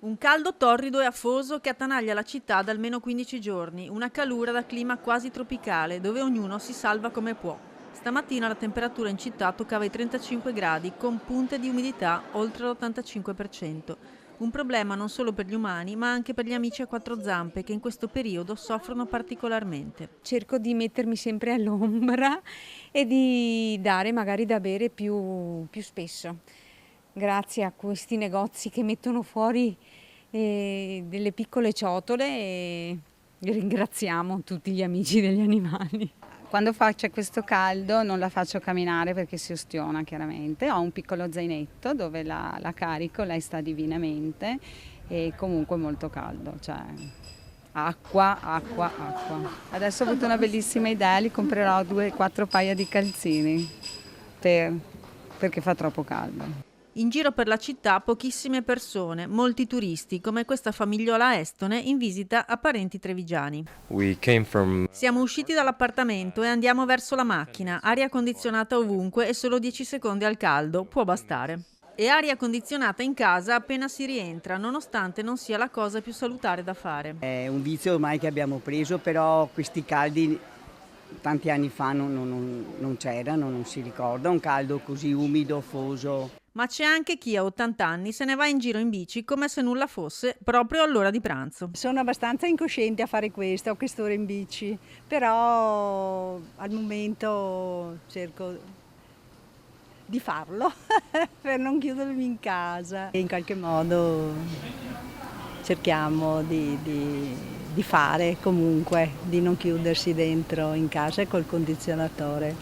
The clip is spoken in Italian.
Un caldo torrido e afoso che attanaglia la città da almeno 15 giorni, una calura da clima quasi tropicale, dove ognuno si salva come può. Stamattina la temperatura in città toccava i 35 gradi, con punte di umidità oltre l'85%. Un problema non solo per gli umani, ma anche per gli amici a quattro zampe, che in questo periodo soffrono particolarmente. Cerco di mettermi sempre all'ombra e di dare magari da bere più spesso. Grazie a questi negozi che mettono fuori delle piccole ciotole e ringraziamo tutti gli amici degli animali. Quando faccio questo caldo non la faccio camminare perché si ustiona chiaramente, ho un piccolo zainetto dove la carico, lei sta divinamente e comunque molto caldo, cioè acqua, acqua, acqua. Adesso ho avuto una bellissima idea, gli comprerò 2-4 paia di calzini perché fa troppo caldo. In giro per la città pochissime persone, molti turisti, come questa famigliola estone in visita a parenti trevigiani. Siamo usciti dall'appartamento e andiamo verso la macchina, aria condizionata ovunque e solo 10 secondi al caldo, può bastare. E aria condizionata in casa appena si rientra, nonostante non sia la cosa più salutare da fare. È un vizio ormai che abbiamo preso, però questi caldi tanti anni fa non c'erano, non si ricorda un caldo così umido, afoso. Ma c'è anche chi a 80 anni se ne va in giro in bici come se nulla fosse, proprio all'ora di pranzo. Sono abbastanza incosciente a fare questo, a quest'ora in bici, però al momento cerco di farlo per non chiudermi in casa. In qualche modo cerchiamo di fare comunque, di non chiudersi dentro in casa col condizionatore.